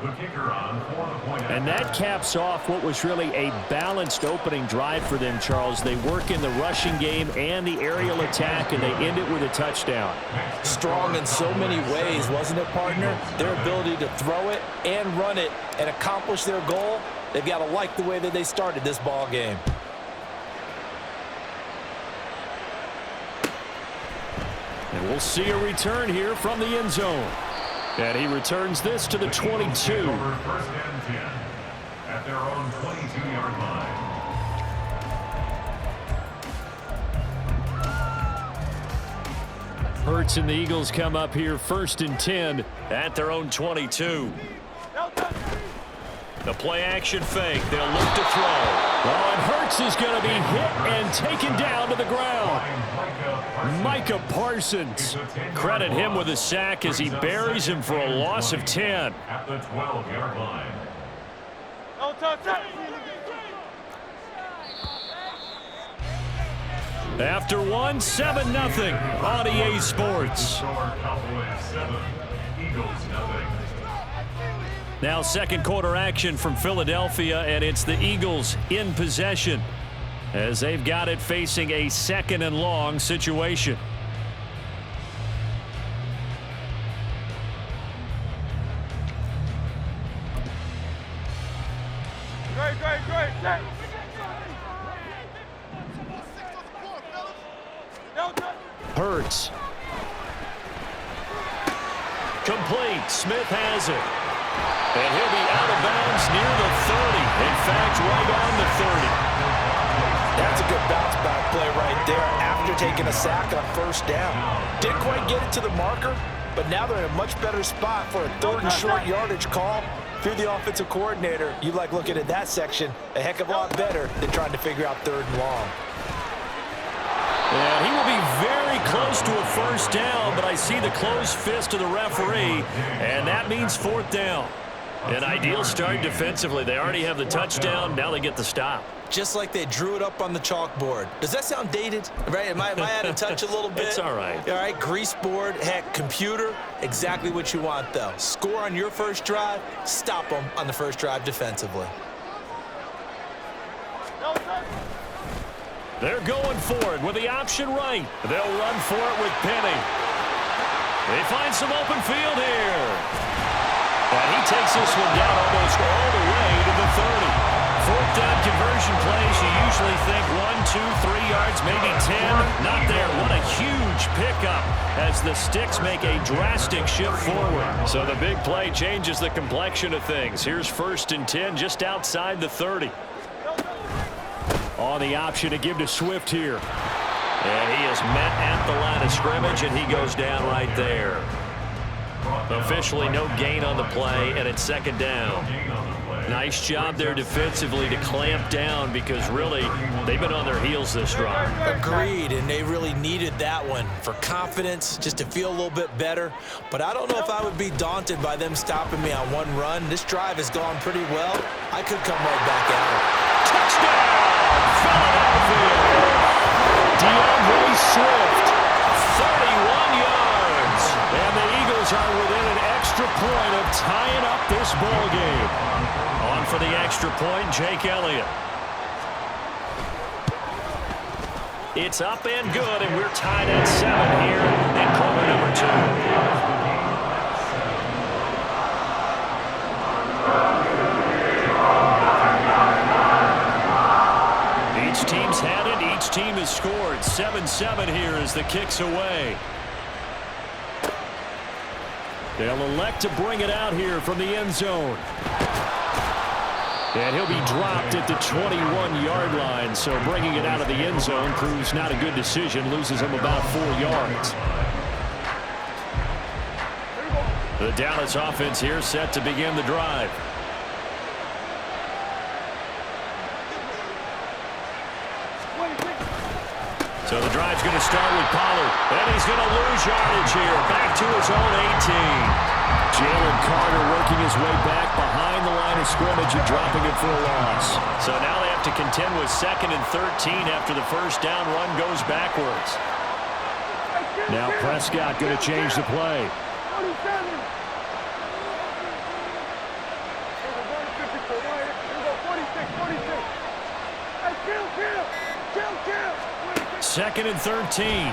And that caps off what was really a balanced opening drive for them, Charles. They work in the rushing game and the aerial attack, and they end it with a touchdown. Strong in so many ways, wasn't it, partner? Their ability to throw it and run it and accomplish their goal, they've got to like the way that they started this ball game. And we'll see a return here from the end zone. And he returns this to the 22. First and 10 at their own 22-yard line. Hurts and the Eagles come up here first and 10 at their own 22. The play action fake. They'll look to throw. Oh, and Hurts is going to be hit and taken down to the ground. Micah Parsons. Credit him with a sack as he buries him for a loss of 10. At the 12-yard line. After one, 7-0 on EA Sports. Now second quarter action from Philadelphia, and it's the Eagles in possession as they've got it facing a second and long situation. Great. Hurts. Complete. Smith has it. And he'll be out of bounds near the 30. In fact, right on the 30. That's a good bounce back play right there after taking a sack on first down. Didn't quite get it to the marker, but now they're in a much better spot for a third and short yardage call. If you're the offensive coordinator, you like looking at that section a heck of a lot better than trying to figure out third and long. Yeah, he will be very close to a first down, but I see the closed fist of the referee, and that means fourth down. An ideal start defensively. They already have the touchdown. Now they get the stop. Just like they drew it up on the chalkboard. Does that sound dated? Right? Am I out of touch a little bit? It's all right. All right, grease board, heck, computer, exactly what you want, though. Score on your first drive, stop them on the first drive defensively. They're going for it with the option right. They'll run for it with Penny. They find some open field here. And he takes this one down almost all the way to the 30. Fourth down conversion plays, you usually think 1, 2, 3 yards, maybe 10. Not there. What a huge pickup as the Sticks make a drastic shift forward. So the big play changes the complexion of things. Here's first and 10 just outside the 30. On the option to give to Swift here. And he is met at the line of scrimmage, and he goes down right there. Officially no gain on the play, and it's second down. Nice job there defensively to clamp down because really they've been on their heels this drive. Agreed, and they really needed that one for confidence, just to feel a little bit better. But I don't know if I would be daunted by them stopping me on one run. This drive has gone pretty well. I could come right back at it. Touchdown, Philadelphia! DeAndre Swift, 31 yards. And the Eagles are within an extra point of tying up this ball game. On for the extra point, Jake Elliott. It's up and good, and we're tied at 7 here in quarter number 2. Each team's had it. Each team has scored. 7-7 here as the kick's away. They'll elect to bring it out here from the end zone. And he'll be dropped at the 21-yard line, so bringing it out of the end zone proves not a good decision, loses him about 4 yards. The Dallas offense here set to begin the drive. So the drive's going to start with Pollard, and he's going to lose yardage here, back to his own 18. Jalen Carter working his way back behind the line of scrimmage and dropping it for a loss. So now they have to contend with 2nd and 13 after the first down run goes backwards. Now Prescott going to change the play. Hey, kill. 2nd and 13.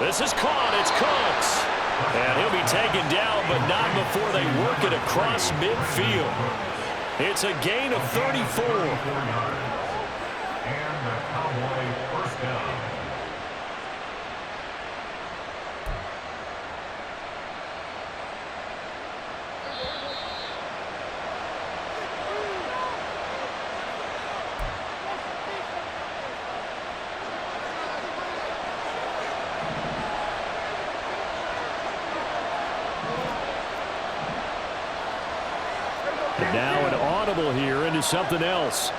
This is caught. It's Cooks. And he'll be taken down, but not before they work it across midfield. It's a gain of 34. And the Cowboy first down. And now an audible here into something else.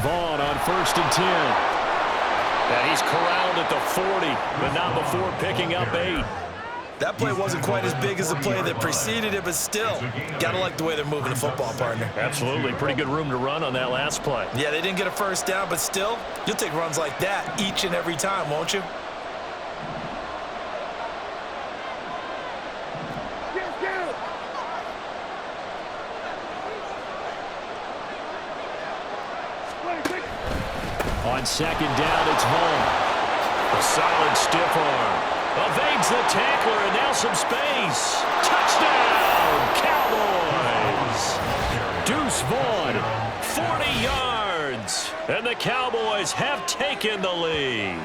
Vaughn on 1st and 10. And he's corralled at the 40, but not before picking up 8. That play wasn't quite as big as the play that preceded it, but still, gotta like the way they're moving the football, partner. Absolutely. Pretty good room to run on that last play. Yeah, they didn't get a first down, but still, you'll take runs like that each and every time, won't you? On 2nd down, it's Vaughn. A solid stiff arm. Evades the tackler, and now some space. Touchdown, Cowboys! Deuce Vaughn, 40 yards. And the Cowboys have taken the lead.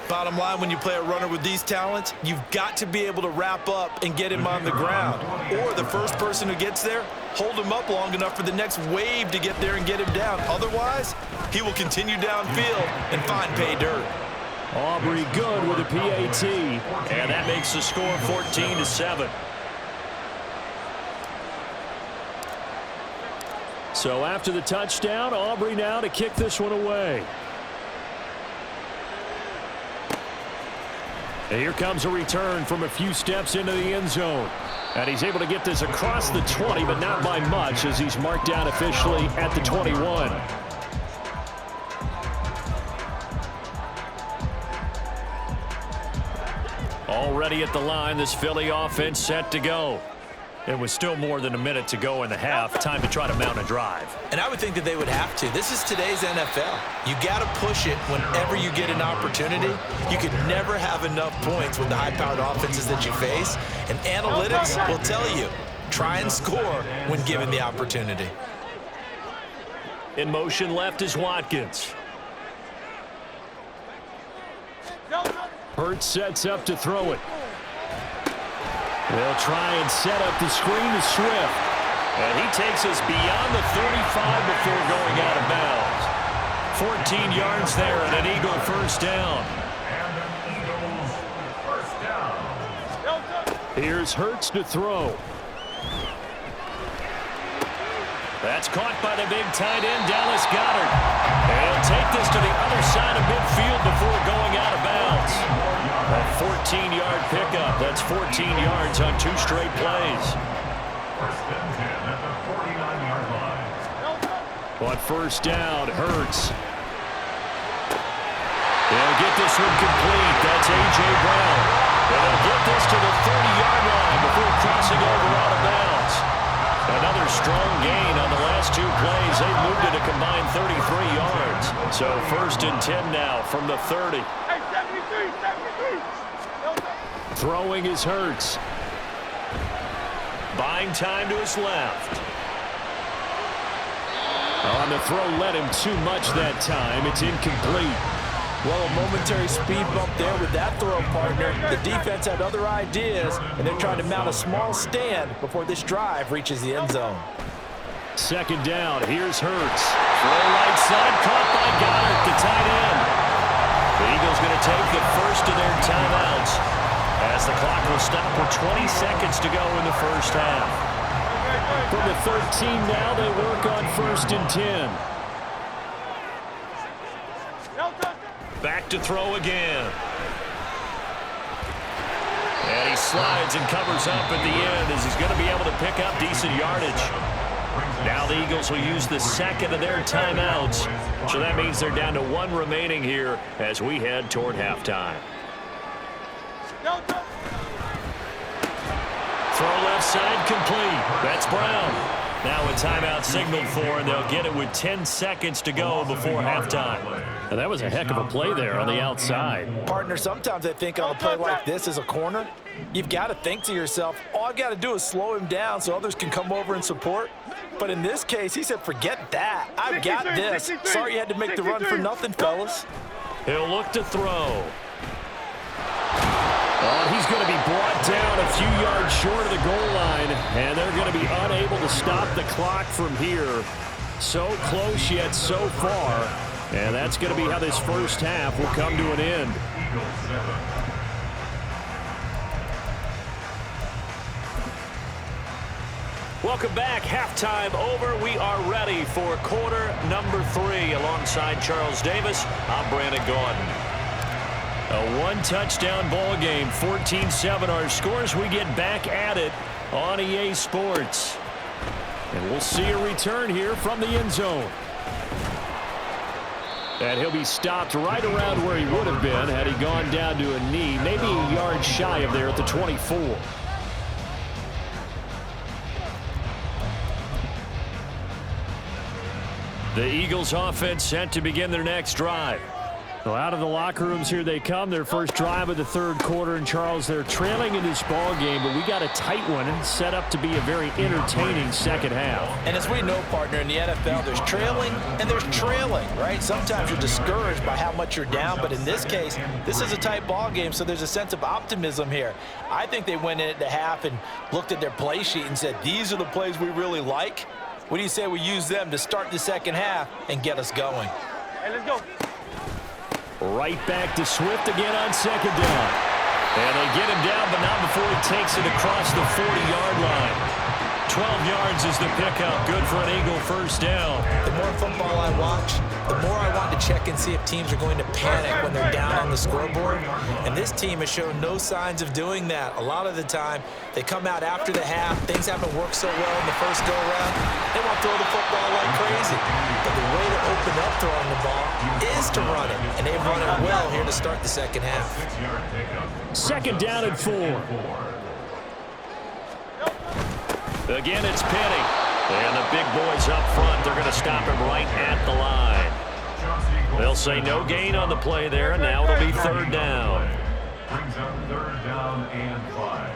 Bottom line, when you play a runner with these talents, you've got to be able to wrap up and get him on the ground. Or the first person who gets there, hold him up long enough for the next wave to get there and get him down. Otherwise, he will continue downfield and find pay dirt. Aubrey good with a PAT. And that makes the score 14-7. So after the touchdown, Aubrey now to kick this one away. And here comes a return from a few steps into the end zone. And he's able to get this across the 20, but not by much, as he's marked down officially at the 21. Already at the line, this Philly offense set to go. It was still more than a minute to go in the half. Time to try to mount a drive. And I would think that they would have to. This is today's NFL. You got to push it whenever you get an opportunity. You could never have enough points with the high-powered offenses that you face. And analytics will tell you, try and score when given the opportunity. In motion left is Watkins. Hurts sets up to throw it. They'll try and set up the screen to Swift. And he takes us beyond the 35 before going out of bounds. 14 yards there and an Eagle first down. And an Eagles first down. Here's Hurts to throw. That's caught by the big tight end, Dallas Goedert. He'll take this to the other side of midfield before going out of bounds. A 14-yard pickup. That's 14 yards on 2 straight plays. First and 10 at the 49-yard line. On first down, Hurts. They'll get this one complete. That's A.J. Brown. They'll get this to the 30-yard line before crossing over out of bounds. Another strong gain on the last 2 plays. They moved it a combined 33 yards. So first and 10 now from the 30. Hey, 73. Throwing is Hurts. Buying time to his left. On the throw, led him too much that time. It's incomplete. Well, a momentary speed bump there with that throw, partner. The defense had other ideas, and they're trying to mount a small stand before this drive reaches the end zone. Second down, here's Hurts. Throw right side, caught by Goddard, the tight end. The Eagles going to take the first of their timeouts as the clock will stop with 20 seconds to go in the first half. From the 13 now, they work on first and 10. Back to throw again. And he's slides and covers up at the end as he's going to be able to pick up decent yardage. Now the Eagles will use the second of their timeouts. So that means they're down to one remaining here as we head toward halftime. Throw left side complete. That's Brown. Now a timeout signaled for, and they'll get it with 10 seconds to go before halftime. And that was a heck of a play there on the outside. Partner, sometimes I think on a play like this as a corner, you've got to think to yourself, all I've got to do is slow him down so others can come over and support. But in this case, he said, forget that. I've got this. Sorry you had to make the run for nothing, fellas. He'll look to throw. Oh, he's going to be brought down a few yards short of the goal line, and they're going to be unable to stop the clock from here. So close yet so far, and that's going to be how this first half will come to an end. Welcome back. Halftime over. We are ready for quarter number 3. Alongside Charles Davis, I'm Brandon Gordon. A one-touchdown ball game, 14-7 our scores. We get back at it on EA Sports. And we'll see a return here from the end zone. And he'll be stopped right around where he would have been had he gone down to a knee, maybe a yard shy of there at the 24. The Eagles offense set to begin their next drive. Well, out of the locker rooms here they come. Their first drive of the third quarter. And, Charles, they're trailing in this ball game, but we got a tight one and set up to be a very entertaining second half. And as we know, partner, in the NFL, there's trailing and there's trailing, right? Sometimes you're discouraged by how much you're down, but in this case, this is a tight ball game, so there's a sense of optimism here. I think they went in at the half and looked at their play sheet and said, these are the plays we really like. What do you say we use them to start the second half and get us going? Hey, let's go. Right back to Swift again on second down. And they get him down, but not before he takes it across the 40-yard line. 12 yards is the pickup. Good for an Eagle first down. The more football I watch, the more I want to check and see if teams are going to panic when they're down on the scoreboard. And this team has shown no signs of doing that. A lot of the time, they come out after the half. Things haven't worked so well in the first go-around. They want to throw the football like crazy. But the way to open up throwing the ball is to run it. And they've run it well here to start the second half. Second down and 4. Again, it's Penny. And the big boys up front, they're going to stop him right at the line. They'll say no gain on the play there, and now it'll be third down. Brings up third down and 5.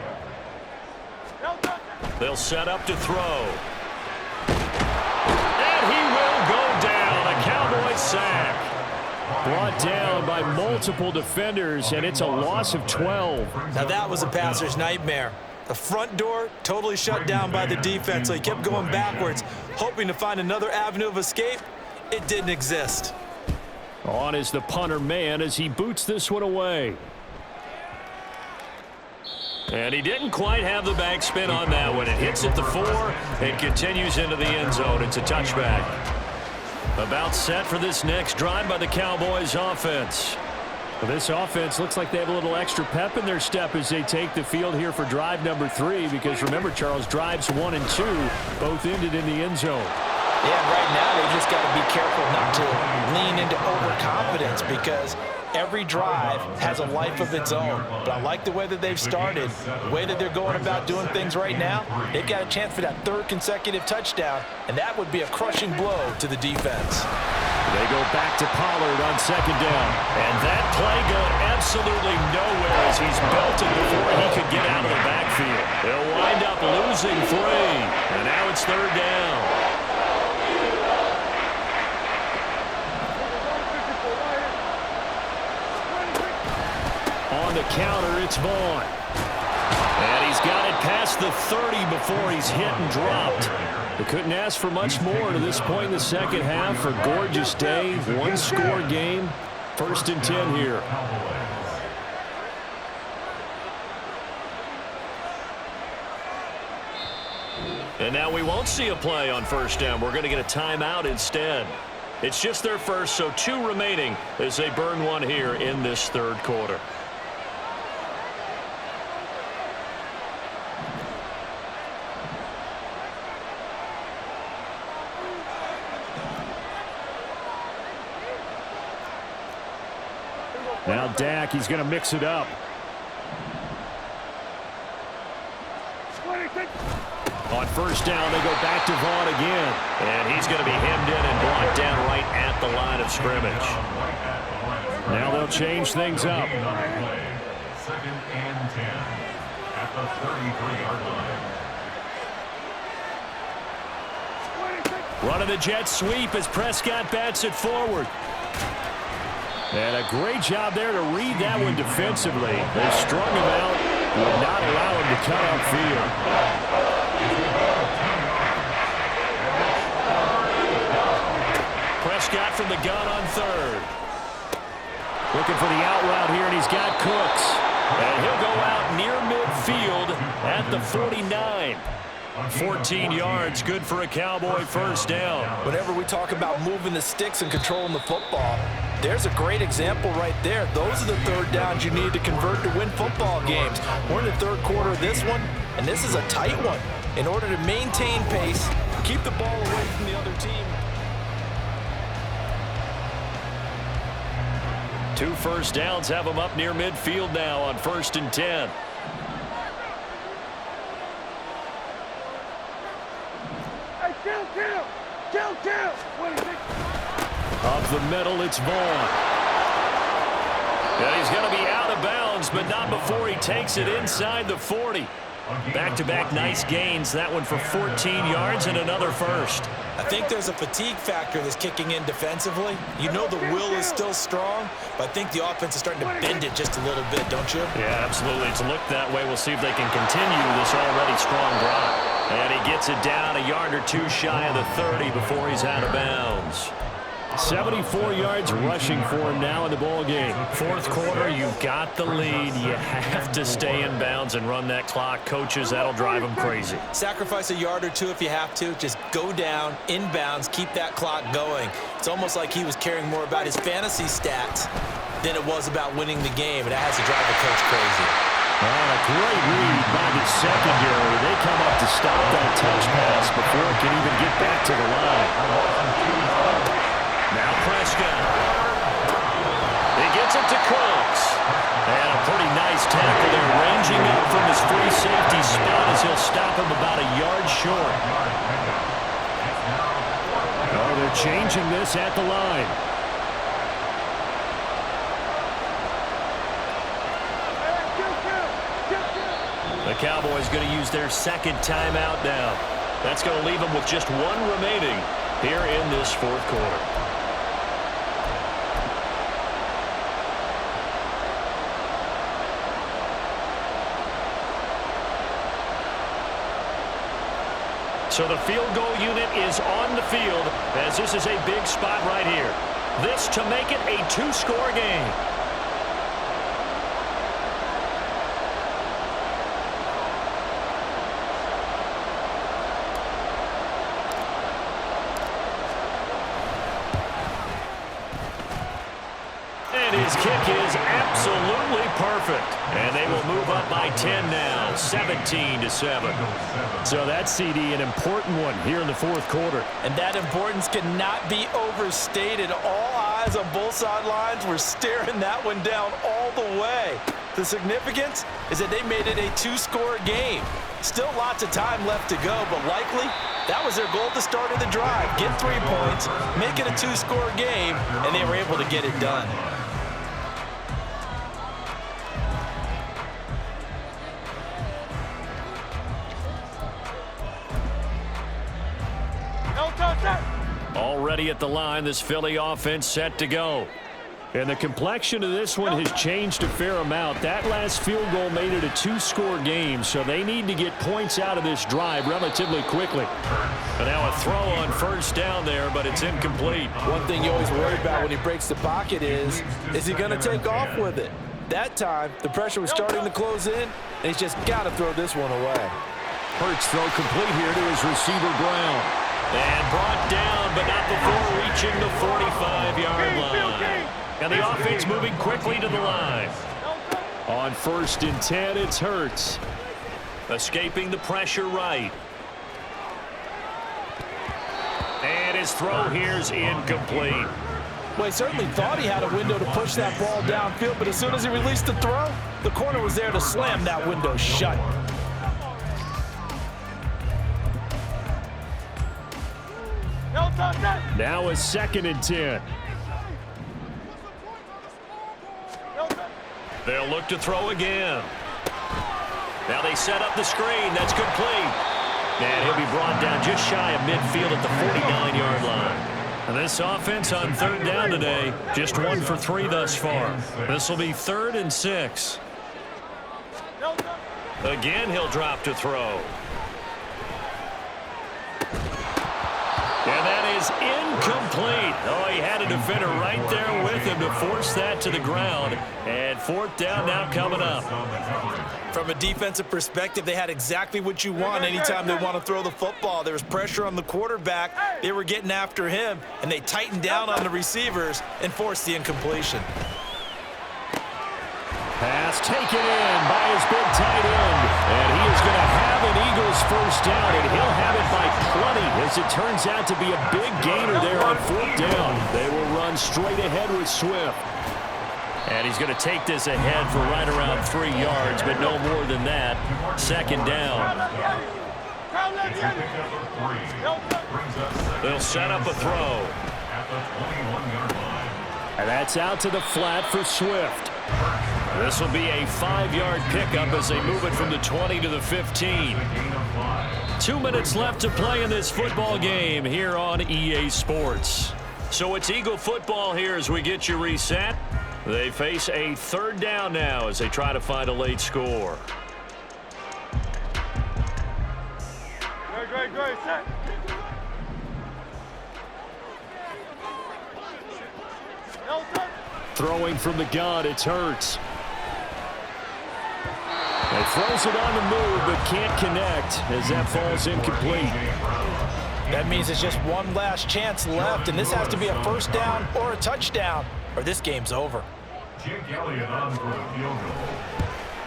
They'll set up to throw. And he will go down. A Cowboy sack. Brought down by multiple defenders, and it's a loss of 12. Now that was a passer's nightmare. The front door totally shut down by the defense, so he kept going backwards, hoping to find another avenue of escape. It didn't exist. On is the punter man as he boots this one away. And he didn't quite have the backspin on that one. It hits at the 4 and continues into the end zone. It's a touchback. About set for this next drive by the Cowboys offense. Well, this offense looks like they have a little extra pep in their step as they take the field here for drive number 3, because remember, Charles, drives 1 and 2 both ended in the end zone. Yeah, right now they just got to be careful not to lean into overconfidence, because every drive has a life of its own. But I like the way that they've started, the way that they're going about doing things right now. They've got a chance for that third consecutive touchdown, and that would be a crushing blow to the defense. They go back to Pollard on second down. And that play going absolutely nowhere as he's belted before he could get out of the backfield. They'll wind up losing 3. And now it's third down. On the counter, it's Vaughn. And he's got it past the 30 before he's hit and dropped. They couldn't ask for much more to this point in the second half. A gorgeous day, one-score game. First and 10 here. And now we won't see a play on first down. We're going to get a timeout instead. It's just their first, so 2 remaining as they burn one here in this third quarter. Now Dak, he's going to mix it up. On first down, they go back to Vaughn again. And he's going to be hemmed in and brought down right at the line of scrimmage. Now they'll change things up. 2nd and 10 at the 33-yard line. Running the jet sweep as Prescott bats it forward. And a great job there to read that one defensively. They strung him out, would not allow him to cut upfield. Prescott from the gun on third. Looking for the out route here, and he's got Cooks. And he'll go out near midfield at the 49. 14 yards, good for a Cowboy first down. Whenever we talk about moving the sticks and controlling the football, there's a great example right there. Those are the third downs you need to convert to win football games. We're in the third quarter of this one, and this is a tight one. In order to maintain pace, keep the ball away from the other team. 2 first downs have them up near midfield now on 1st and 10. Kill. Up the middle, it's Vaughn. Yeah, he's going to be out of bounds, but not before he takes it inside the 40. Back-to-back nice gains. That one for 14 yards and another first. I think there's a fatigue factor that's kicking in defensively. You know the will is still strong, but I think the offense is starting to bend it just a little bit, don't you? Yeah, absolutely. It's looked that way. We'll see if they can continue this already strong drive. And he gets it down a yard or two shy of the 30 before he's out of bounds. 74 yards rushing for him now in the ball game. Fourth quarter, you've got the lead. You have to stay in bounds and run that clock. Coaches, that'll drive them crazy. Sacrifice a yard or two if you have to. Just go down, in bounds, keep that clock going. It's almost like he was caring more about his fantasy stats than it was about winning the game, and that has to drive the coach crazy. And a great read by the secondary. They come up to stop that touch pass before it can even get back to the line. Now Prescott. He gets it to Cooks. And a pretty nice tackle there, ranging up from his free safety spot as he'll stop him about a yard short. Oh, they're changing this at the line. The Cowboys going to use their second timeout now. That's going to leave them with just one remaining here in this fourth quarter. So the field goal unit is on the field as this is a big spot right here. This to make it a two-score game. His kick is absolutely perfect. And they will move up by 10 now, 17-7. So that, CD, an important one here in the fourth quarter. And that importance cannot be overstated. All eyes on both sidelines were staring that one down all the way. The significance is that they made it a two-score game. Still lots of time left to go, but likely that was their goal at the start of the drive. Get 3 points, make it a two-score game, and they were able to get it done. Already at the line, this Philly offense set to go. And the complexion of this one has changed a fair amount. That last field goal made it a two-score game, so they need to get points out of this drive relatively quickly. And now a throw on first down there, but it's incomplete. One thing you always worry about when he breaks the pocket is he going to take off with it? That time, the pressure was starting to close in, and he's just got to throw this one away. Hurts throw complete here to his receiver, Brown. And brought down, but not before reaching the 45-yard line. And the offense moving quickly to the line. On 1st and 10, it's Hurts. Escaping the pressure right. And his throw here's incomplete. Well, he certainly thought he had a window to push that ball downfield, but as soon as he released the throw, the corner was there to slam that window shut. Now a 2nd and 10. They'll look to throw again. Now they set up the screen. That's complete. And he'll be brought down just shy of midfield at the 49-yard line. And this offense on 3rd down today, just 1 for 3 thus far. This will be 3rd and 6. Again, he'll drop to throw. And that is incomplete. Oh, he had a defender right there with him to force that to the ground. And 4th down now coming up. From a defensive perspective, they had exactly what you want anytime they want to throw the football. There was pressure on the quarterback. They were getting after him, and they tightened down on the receivers and forced the incompletion. Pass taken in by his big tight end. And he is going to have an Eagles 1st down, and he'll have it by plenty as it turns out to be a big gainer there on 4th down. They will run straight ahead with Swift. And he's going to take this ahead for right around 3 yards, but no more than that. 2nd down. They'll set up a throw. And that's out to the flat for Swift. This will be a 5-yard pickup as they move it from the 20 to the 15. 2 minutes left to play in this football game here on EA Sports. So it's Eagle football here as we get you reset. They face a 3rd down now as they try to find a late score. Great, set. Throwing from the gun, it's Hurts. He throws it on the move, but can't connect as that falls incomplete. That means it's just one last chance left, and this has to be a 1st down or a touchdown, or this game's over. Jake Elliott on for the field goal.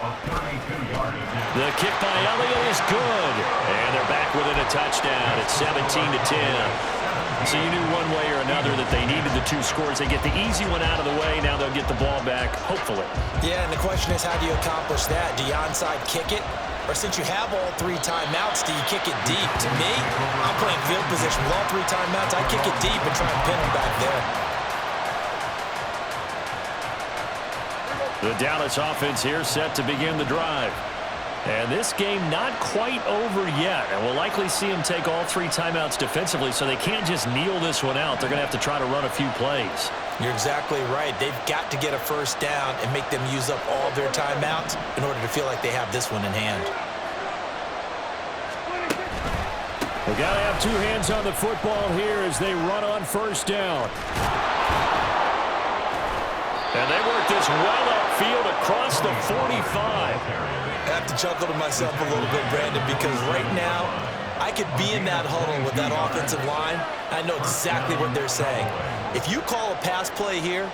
A 32-yard attempt. The kick by Elliott is good. And they're back within a touchdown. It's 17-10. So you knew one way or another that they needed the 2 scores. They get the easy one out of the way. Now they'll get the ball back, hopefully. Yeah, and the question is, how do you accomplish that? Do you onside kick it? Or since you have all 3 timeouts, do you kick it deep? To me, I'm playing field position with all 3 timeouts. I kick it deep and try and pin them back there. The Dallas offense here set to begin the drive. And this game not quite over yet. And we'll likely see them take all 3 timeouts defensively, so they can't just kneel this one out. They're going to have to try to run a few plays. You're exactly right. They've got to get a 1st down and make them use up all their timeouts in order to feel like they have this one in hand. We've got to have 2 hands on the football here as they run on 1st down. And they work this well upfield across the 45. I have to chuckle to myself a little bit, Brandon, because right now I could be in that huddle with that offensive line. I know exactly what they're saying. If you call a pass play here,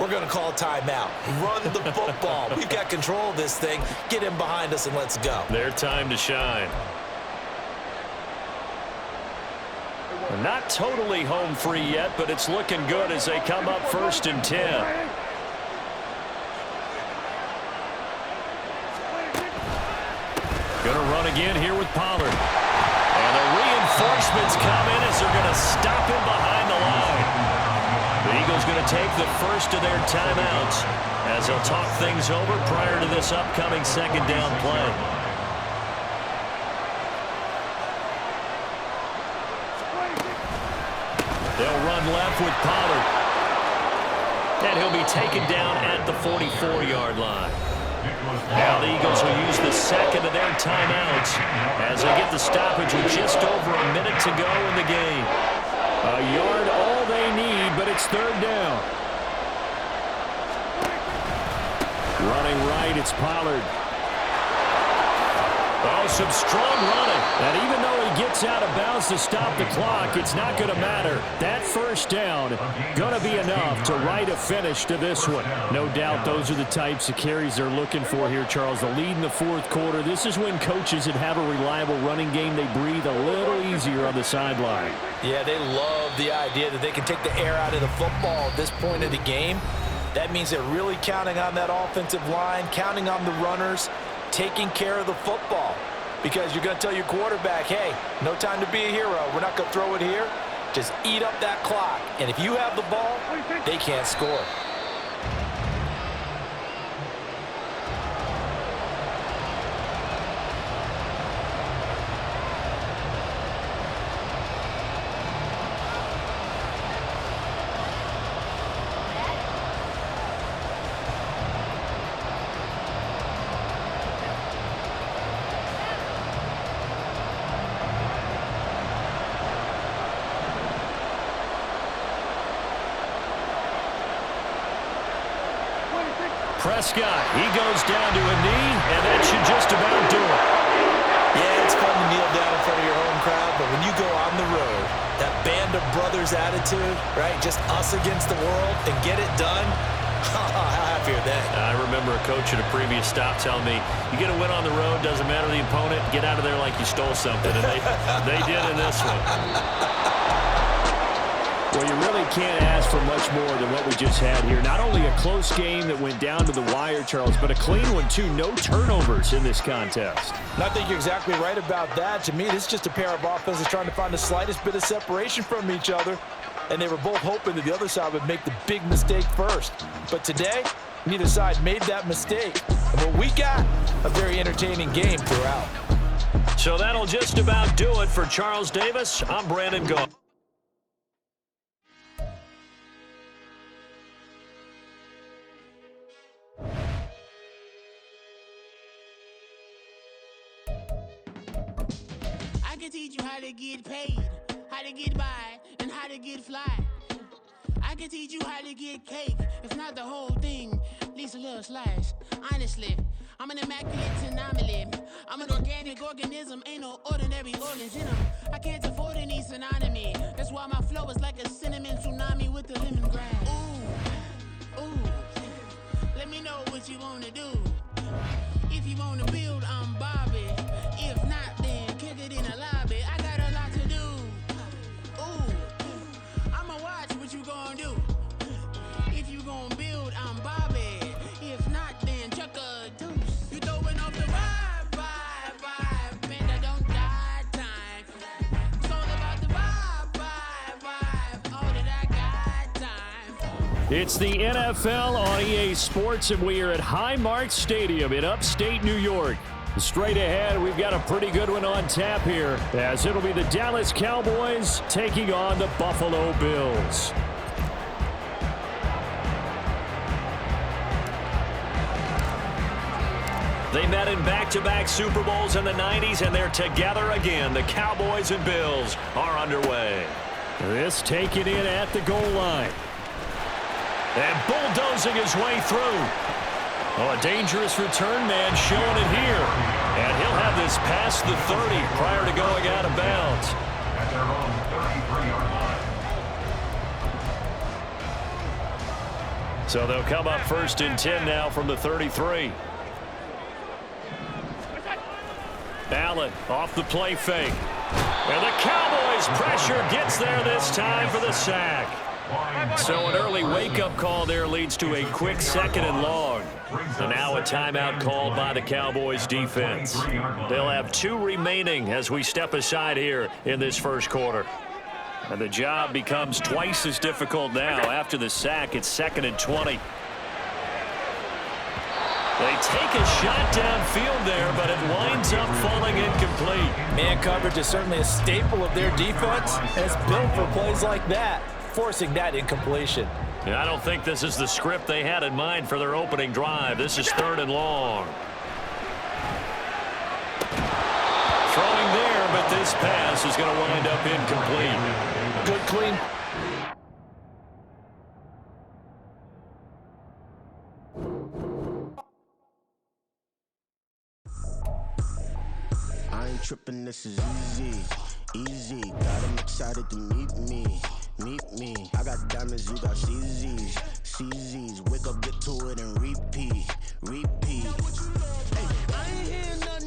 we're going to call a timeout. Run the football. We've got control of this thing. Get him behind us and let's go. Their time to shine. They're not totally home free yet, but it's looking good as they come up 1st and 10. Going to run again here with Pollard. And the reinforcements come in as they're going to stop him behind the line. The Eagles going to take the first of their timeouts as they'll talk things over prior to this upcoming 2nd down play. They'll run left with Pollard. And he'll be taken down at the 44-yard line. Now the Eagles will use the 2nd of their timeouts as they get the stoppage with just over a minute to go in the game. A yard all they need, but it's 3rd down. Running right, it's Pollard. Oh, Oh, some strong running. And even though he gets out of bounds to stop the clock, it's not going to matter. That first down going to be enough to write a finish to this one. No doubt those are the types of carries they're looking for here, Charles. The lead in the fourth quarter. This is when coaches that have a reliable running game, they breathe a little easier on the sideline. Yeah, they love the idea that they can take the air out of the football at this point of the game. That means they're really counting on that offensive line, counting on the runners, taking care of the football. Because you're going to tell your quarterback, hey, no time to be a hero. We're not going to throw it here. Just eat up that clock. And if you have the ball, they can't score. Prescott, he goes down to a knee, and that should just about do it. Yeah, it's fun to kneel down in front of your home crowd, but when you go on the road, that band of brothers attitude, right, just us against the world, and get it done, how happy are they? I remember a coach at a previous stop telling me, you get a win on the road, doesn't matter the opponent, get out of there like you stole something, and they did in this one. Well, you really can't ask for much more than what we just had here. Not only a close game that went down to the wire, Charles, but a clean one, too. No turnovers in this contest. And I think you're exactly right about that. To me, this is just a pair of offenses trying to find the slightest bit of separation from each other, and they were both hoping that the other side would make the big mistake first. But today, neither side made that mistake. And what we got, a very entertaining game throughout. So that'll just about do it for Charles Davis. I'm Brandon Gault. I can teach you how to get paid, how to get by, and how to get fly. I can teach you how to get cake, if not the whole thing, at least a little slice. Honestly, I'm an immaculate anomaly. I'm an organic organism, ain't no ordinary organs in them. I can't afford any synonymy. That's why my flow is like a cinnamon tsunami with the lemongrass. Ooh, ooh, let me know what you wanna do. If you wanna build, I'm Bobby. If not, then kick it in the lobby. I got a lot to do. Ooh, I'ma watch what you gonna do. If you gonna build, I'm Bobby. If not, then chuck a deuce. You throwing off the vibe, man, I don't die time. It's all about the vibe, all that I got time. It's the NFL on EA Sports, and we are at Highmark Stadium in upstate New York. Straight ahead, we've got a pretty good one on tap here, as it'll be the Dallas Cowboys taking on the Buffalo Bills. They met in back-to-back Super Bowls in the 90s, and they're together again. The Cowboys and Bills are underway. This taken in at the goal line. And bulldozing his way through. Oh, a dangerous return man showing it here. And he'll have this past the 30 prior to going out of bounds. At their own 33-yard line. So they'll come up first and 10 now from the 33. Allen off the play fake. And the Cowboys pressure gets there this time for the sack. So an early wake-up call there leads to a quick second and long. And now a timeout called by the Cowboys defense. They'll have 2 remaining as we step aside here in this first quarter. And the job becomes twice as difficult now. After the sack, it's 2nd and 20. They take a shot downfield there, but it winds up falling incomplete. Man coverage is certainly a staple of their defense, and it's built for plays like that, forcing that incompletion. And I don't think this is the script they had in mind for their opening drive. This is 3rd and long. Throwing there, but this pass is going to wind up incomplete. Good clean. I ain't tripping, this is easy, easy. Got 'em excited to meet me, meet me. I got diamonds, you got CZs, CZs. Wake up, get to it and repeat, repeat.